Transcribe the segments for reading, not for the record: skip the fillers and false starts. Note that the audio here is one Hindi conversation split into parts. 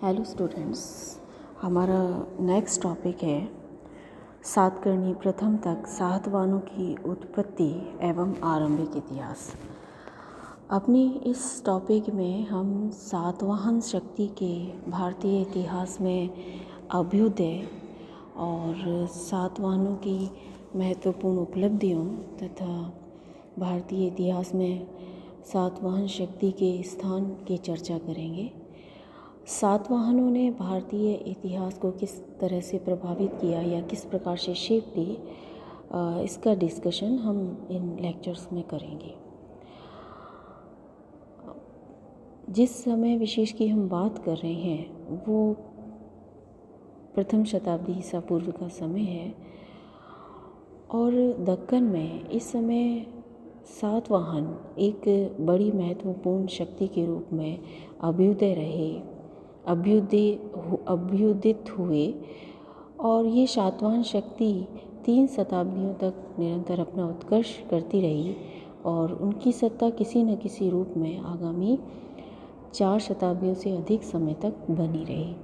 हेलो स्टूडेंट्स, हमारा नेक्स्ट टॉपिक है सातकर्णी प्रथम तक सातवाहनों की उत्पत्ति एवं आरंभिक इतिहास। अपनी इस टॉपिक में हम सातवाहन शक्ति के भारतीय इतिहास में अभ्युदय और सातवाहनों की महत्वपूर्ण उपलब्धियों तथा भारतीय इतिहास में सातवाहन शक्ति के स्थान की चर्चा करेंगे। सातवाहनों ने भारतीय इतिहास को किस तरह से प्रभावित किया या किस प्रकार से शेप दी, इसका डिस्कशन हम इन लेक्चर्स में करेंगे। जिस समय विशेष की हम बात कर रहे हैं वो प्रथम शताब्दी ईसा पूर्व का समय है और दक्कन में इस समय सातवाहन एक बड़ी महत्वपूर्ण शक्ति के रूप में अभ्युदित हुए और ये सातवाहन शक्ति 3 शताब्दियों तक निरंतर अपना उत्कर्ष करती रही और उनकी सत्ता किसी न किसी रूप में आगामी 4 शताब्दियों से अधिक समय तक बनी रही।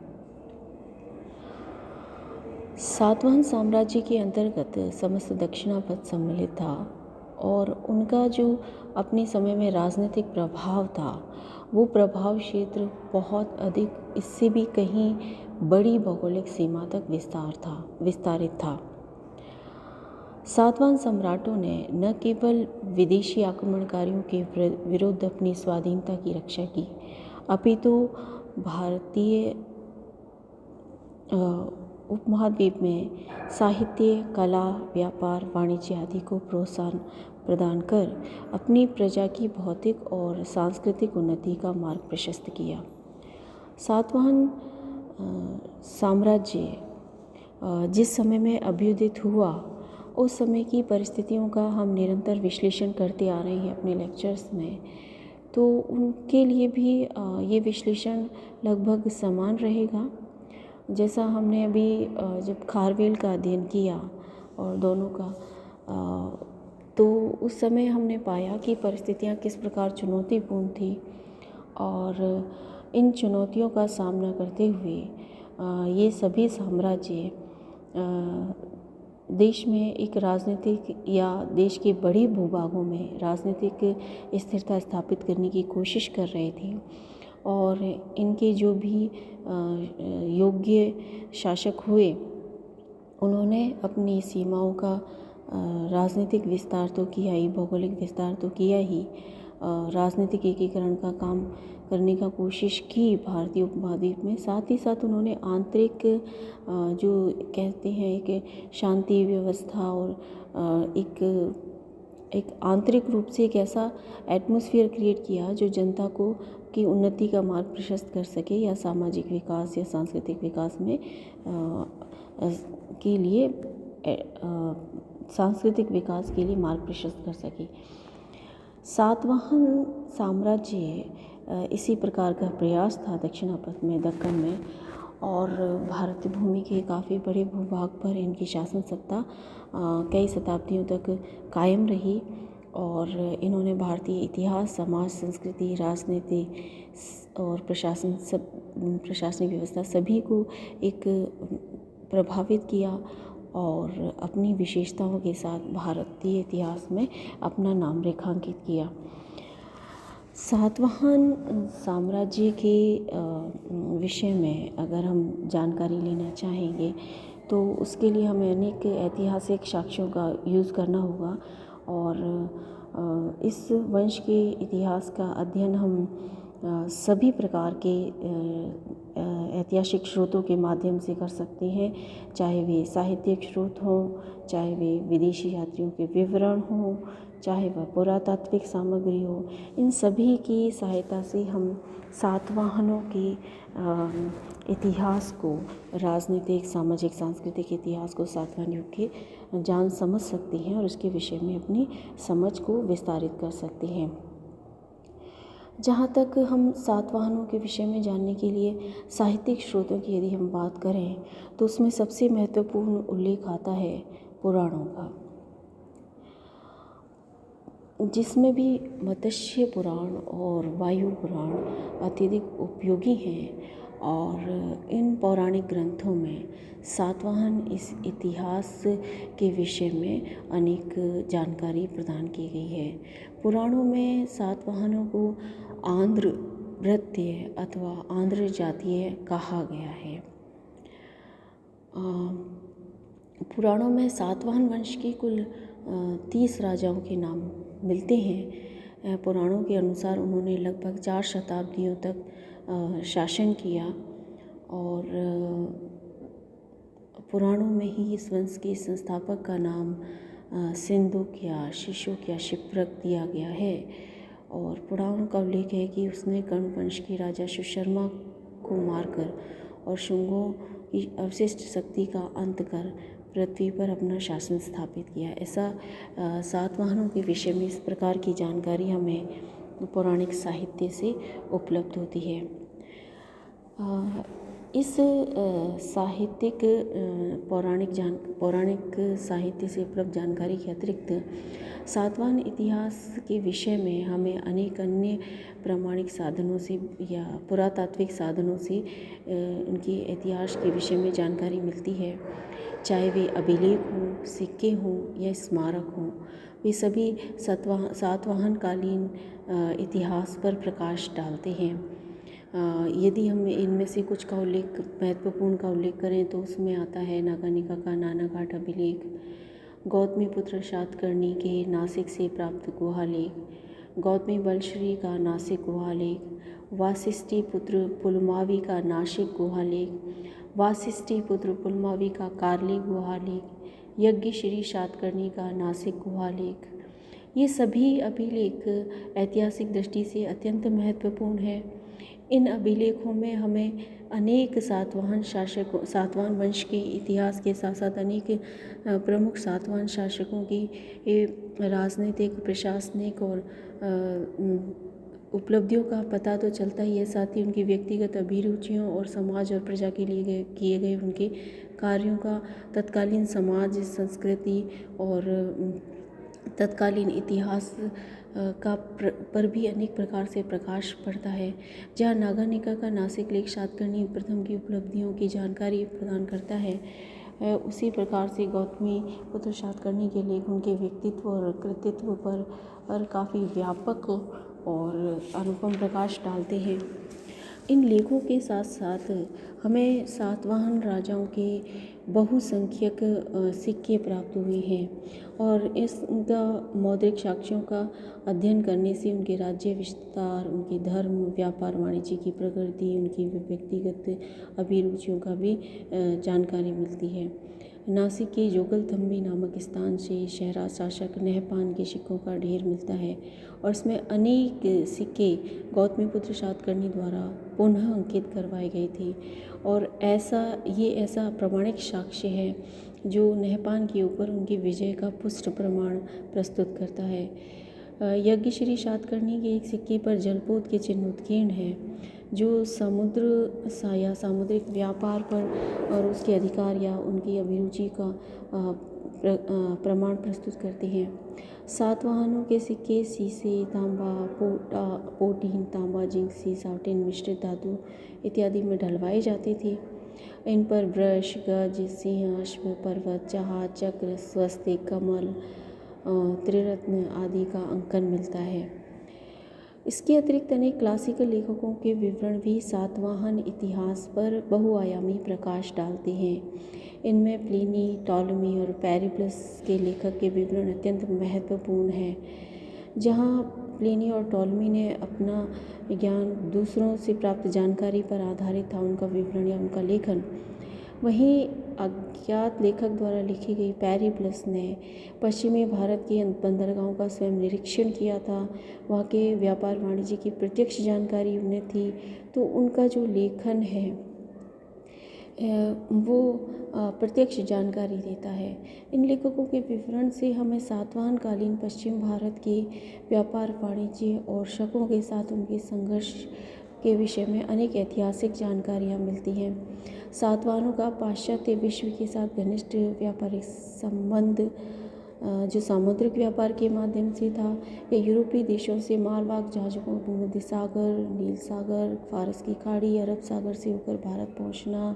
सातवाहन साम्राज्य के अंतर्गत समस्त दक्षिणापथ सम्मिलित था और उनका जो अपने समय में राजनीतिक प्रभाव था वो प्रभाव क्षेत्र बहुत अधिक, इससे भी कहीं बड़ी भौगोलिक सीमा तक विस्तारित था। सातवाहन सम्राटों ने न केवल विदेशी आक्रमणकारियों के विरुद्ध अपनी स्वाधीनता की रक्षा की, अपितु भारतीय उपमहाद्वीप में साहित्य, कला, व्यापार, वाणिज्य आदि को प्रोत्साहन प्रदान कर अपनी प्रजा की भौतिक और सांस्कृतिक उन्नति का मार्ग प्रशस्त किया। सातवाहन साम्राज्य जिस समय में अभ्युदित हुआ उस समय की परिस्थितियों का हम निरंतर विश्लेषण करते आ रहे हैं अपने लेक्चर्स में, तो उनके लिए भी ये विश्लेषण लगभग समान रहेगा। जैसा हमने अभी जब खारवेल का अध्ययन किया और दोनों का, तो उस समय हमने पाया कि परिस्थितियाँ किस प्रकार चुनौतीपूर्ण थी और इन चुनौतियों का सामना करते हुए ये सभी साम्राज्य देश में एक राजनीतिक या देश के बड़े भूभागों में राजनीतिक स्थिरता स्थापित करने की कोशिश कर रहे थे और इनके जो भी योग्य शासक हुए उन्होंने अपनी सीमाओं का राजनीतिक विस्तार तो किया ही, भौगोलिक विस्तार तो किया ही, राजनीतिक एकीकरण का काम करने का कोशिश की भारतीय उपमहाद्वीप में। साथ ही साथ उन्होंने आंतरिक जो कहते हैं एक शांति व्यवस्था और एक आंतरिक रूप से एक ऐसा एटमॉस्फेयर क्रिएट किया जो जनता को की उन्नति का मार्ग प्रशस्त कर सके या सामाजिक विकास या सांस्कृतिक विकास में के लिए सांस्कृतिक विकास के लिए मार्ग प्रशस्त कर सके। सातवाहन साम्राज्य इसी प्रकार का प्रयास था दक्षिणापथ में, दक्कन में, और भारतीय भूमि के काफ़ी बड़े भूभाग पर इनकी शासन सत्ता कई शताब्दियों तक कायम रही और इन्होंने भारतीय इतिहास, समाज, संस्कृति, राजनीति और प्रशासनिक व्यवस्था सभी को एक प्रभावित किया और अपनी विशेषताओं के साथ भारतीय इतिहास में अपना नाम रेखांकित किया। सातवाहन साम्राज्य के विषय में अगर हम जानकारी लेना चाहेंगे तो उसके लिए हमें अनेक ऐतिहासिक साक्ष्यों का यूज़ करना होगा और इस वंश के इतिहास का अध्ययन हम सभी प्रकार के ऐतिहासिक स्रोतों के माध्यम से कर सकते हैं, चाहे वे साहित्यिक स्रोत हों, चाहे वे विदेशी यात्रियों के विवरण हों, चाहे वह पुरातात्विक सामग्री हो। इन सभी की सहायता से हम सातवाहनों के इतिहास को, राजनीतिक, सामाजिक, सांस्कृतिक इतिहास को सातवाहन युग के जान समझ सकते हैं और उसके विषय में अपनी समझ को विस्तारित कर सकते हैं। जहाँ तक हम सातवाहनों के विषय में जानने के लिए साहित्यिक स्रोतों की यदि हम बात करें तो उसमें सबसे महत्वपूर्ण उल्लेख आता है पुराणों का, जिसमें भी मत्स्य पुराण और वायु पुराण अत्यधिक उपयोगी हैं और इन पौराणिक ग्रंथों में सातवाहन इस इतिहास के विषय में अनेक जानकारी प्रदान की गई है। पुराणों में सातवाहनों को आंध्र भृत्य अथवा आंध्र जातीय कहा गया है। पुराणों में सातवाहन वंश के कुल 30 राजाओं के नाम मिलते हैं। पुराणों के अनुसार उन्होंने लगभग 4 शताब्दियों तक शासन किया और पुराणों में ही इस वंश के संस्थापक का नाम सिंधुक या शिशुक या शिप्रक दिया गया है। और पुराणों का उल्लेख है कि उसने कर्ण वंश के राजा सुशर्मा को मारकर और शुंगों की अवशिष्ट शक्ति का अंत कर पृथ्वी पर अपना शासन स्थापित किया। ऐसा सातवाहनों के विषय में इस प्रकार की जानकारी हमें पौराणिक साहित्य से उपलब्ध होती है। इस साहित्यिक पौराणिक साहित्य से उपलब्ध जानकारी के अतिरिक्त सातवाहन इतिहास के विषय में हमें अनेक अन्य प्रामाणिक साधनों से या पुरातात्विक साधनों से उनके इतिहास के विषय में जानकारी मिलती है। चाहे वे अभिलेख हों, सिक्के हों या स्मारक हों, वे सभी सातवाहन कालीन इतिहास पर प्रकाश डालते हैं। यदि हम इनमें से कुछ का उल्लेख महत्वपूर्ण का उल्लेख करें तो उसमें आता है नागानिका का नानाघाट अभिलेख, गौतमी पुत्र सातकर्णी के नासिक से प्राप्त गुहालेख, गौतमी बलश्री का नासिक गुहालेख, वासिष्ठी पुत्र पुलमावी का नासिक गुहालेख, वासिष्ठी पुत्र पुलमावी का कार्लिक गुहालेख, यज्ञ श्री सातकर्णी का नासिक गुहालेख। ये सभी अभिलेख ऐतिहासिक दृष्टि से अत्यंत महत्वपूर्ण है। इन अभिलेखों में हमें अनेक सातवाहन वंश के इतिहास के साथ साथ अनेक प्रमुख सातवाहन शासकों की राजनीतिक, प्रशासनिक और उपलब्धियों का पता तो चलता ही है, साथ ही उनकी व्यक्तिगत अभिरुचियों और समाज और प्रजा के लिए किए गए उनके कार्यों का तत्कालीन समाज, संस्कृति और तत्कालीन इतिहास का पर भी अनेक प्रकार से प्रकाश पड़ता है। जहाँ नागानिका का नासिक लेख सातकर्णी प्रथम की उपलब्धियों की जानकारी प्रदान करता है, उसी प्रकार से गौतमी पुत्र सातकर्णी के लेख उनके व्यक्तित्व और कृतित्व पर काफ़ी व्यापक और अनुपम प्रकाश डालते हैं। इन लेखों के साथ साथ हमें सातवाहन राजाओं के बहुसंख्यक सिक्के प्राप्त हुए हैं और इनका मौद्रिक साक्ष्यों का अध्ययन करने से उनके राज्य विस्तार, उनके धर्म, व्यापार, वाणिज्य की प्रगति, उनकी व्यक्तिगत अभिरुचियों का भी जानकारी मिलती है। नासिक के जोगलथम्बी नामक स्थान से शहरा शासक नहपान के सिक्कों का ढेर मिलता है और इसमें अनेक सिक्के गौतमीपुत्र सातकर्णी द्वारा पुनः अंकित करवाए गए थे और ऐसा प्रमाणिक साक्ष्य है जो नहपान के ऊपर उनकी विजय का पुष्ट प्रमाण प्रस्तुत करता है। यज्ञ श्री सातकर्णी के एक सिक्के पर जलपोत के चिन्ह उत्कीर्ण है जो सामुद्रिक व्यापार पर और उसके अधिकार या उनकी अभिरुचि का प्रमाण प्रस्तुत करते हैं। सातवाहनों के सिक्के सीसे, तांबा, पोटीन, तांबा, जिंक, सीसा, टिन, मिश्रित धातु इत्यादि में ढलवाए जाते थे। इन पर वृष, गज, सिंह, अश्व, पर्वत, जहाज, चक्र, स्वस्तिक, कमल, त्रिरत्न आदि का अंकन मिलता है। इसके अतिरिक्त अनेक क्लासिकल लेखकों के विवरण भी सातवाहन इतिहास पर बहुआयामी प्रकाश डालते हैं। इनमें प्लिनी, टॉलमी और पेरिप्लस के लेखक के विवरण अत्यंत महत्वपूर्ण हैं। जहाँ प्लिनी और टॉलमी ने अपना ज्ञान दूसरों से प्राप्त जानकारी पर आधारित था उनका विवरण या उनका लेखन, वहीं अज्ञात लेखक द्वारा लिखी गई पेरिप्लस ने पश्चिमी भारत के बंदरगाहों का स्वयं निरीक्षण किया था, वहाँ के व्यापार वाणिज्य की प्रत्यक्ष जानकारी उन्हें थी, तो उनका जो लेखन है वो प्रत्यक्ष जानकारी देता है। इन लेखकों के विवरण से हमें सातवाहन कालीन पश्चिम भारत के व्यापार वाणिज्य और शकों के साथ उनके संघर्ष के विषय में अनेक ऐतिहासिक जानकारियाँ मिलती हैं। सातवाहनों का पाश्चात्य विश्व के साथ घनिष्ठ व्यापारिक संबंध जो सामुद्रिक व्यापार के माध्यम से था, या यूरोपीय देशों से मालवाहक जहाज़ों को भूमध्य सागर, नील सागर, फारस की खाड़ी, अरब सागर से होकर भारत पहुंचना,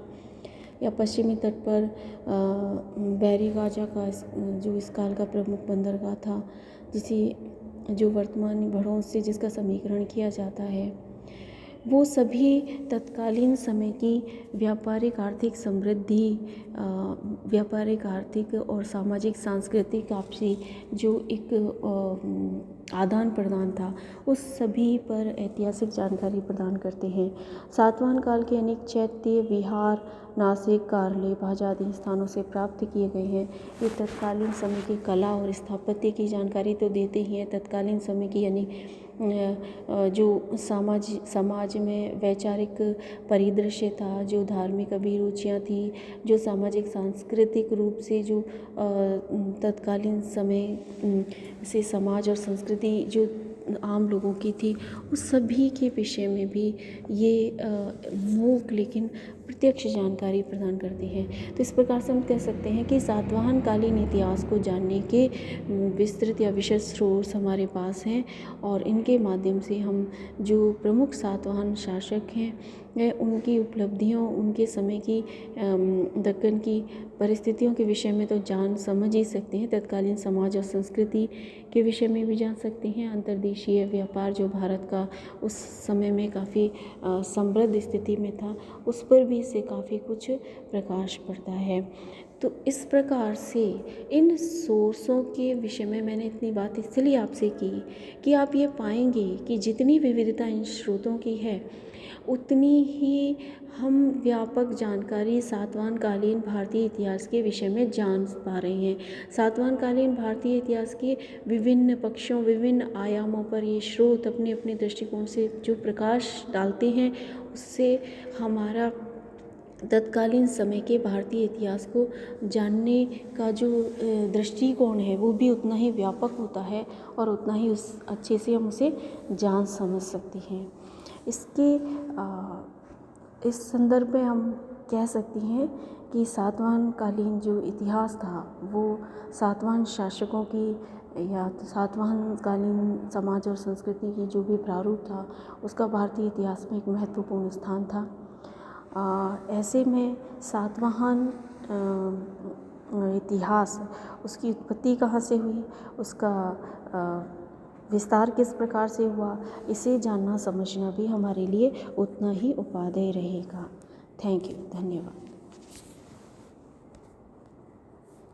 या पश्चिमी तट पर बहरी गाजा का जो इस काल का प्रमुख बंदरगाह था, जो वर्तमान भड़ों से जिसका समीकरण किया जाता है, वो सभी तत्कालीन समय की व्यापारिक आर्थिक समृद्धि, व्यापारिक आर्थिक और सामाजिक सांस्कृतिक आपसी जो एक आदान प्रदान था, उस सभी पर ऐतिहासिक जानकारी प्रदान करते हैं। सातवाहन काल के अनेक चैत्य, विहार, नासिक, कारले, आदि स्थानों से प्राप्त किए गए हैं। ये तत्कालीन समय की कला और स्थापत्य की जानकारी तो देते ही हैं, तत्कालीन समय की यानी जो समाज में वैचारिक परिदृश्य था, जो धार्मिक अभिरुचियाँ थी, जो सामाजिक सांस्कृतिक रूप से जो तत्कालीन समय से समाज और संस्कृति जो आम लोगों की थी, उस सभी के विषय में भी ये मूक लेकिन प्रत्यक्ष जानकारी प्रदान करती है। तो इस प्रकार से हम कह सकते हैं कि सातवाहन कालीन इतिहास को जानने के विस्तृत या विशद स्रोत हमारे पास हैं, और इनके माध्यम से हम जो प्रमुख सातवाहन शासक हैं उनकी उपलब्धियों, उनके समय की दक्कन की परिस्थितियों के विषय में तो जान समझ ही सकते हैं, तत्कालीन समाज और संस्कृति के विषय में भी जान सकते हैं। अंतर्देशीय व्यापार जो भारत का उस समय में काफ़ी समृद्ध स्थिति में था, उस पर भी इससे काफ़ी कुछ प्रकाश पड़ता है। तो इस प्रकार से इन सोर्सों के विषय में मैंने इतनी बात इसलिए आपसे की कि आप ये पाएंगे कि जितनी विविधता इन स्रोतों की है, उतनी ही हम व्यापक जानकारी सातवाहन कालीन भारतीय इतिहास के विषय में जान पा रहे हैं। सातवाहन कालीन भारतीय इतिहास के विभिन्न पक्षों, विभिन्न आयामों पर ये स्रोत अपने अपने दृष्टिकोण से जो प्रकाश डालते हैं, उससे हमारा तत्कालीन समय के भारतीय इतिहास को जानने का जो दृष्टिकोण है वो भी उतना ही व्यापक होता है, और उतना ही उस अच्छे से हम उसे जान समझ सकते हैं। इस संदर्भ में हम कह सकते हैं कि सातवाहन कालीन जो इतिहास था वो सातवाहन शासकों की या सातवाहन कालीन समाज और संस्कृति की जो भी प्रारूप था, उसका भारतीय इतिहास में एक महत्वपूर्ण स्थान था। ऐसे में सातवाहन इतिहास, उसकी उत्पत्ति कहाँ से हुई, उसका विस्तार किस प्रकार से हुआ, इसे जानना समझना भी हमारे लिए उतना ही उपादेय रहेगा। थैंक यू, धन्यवाद।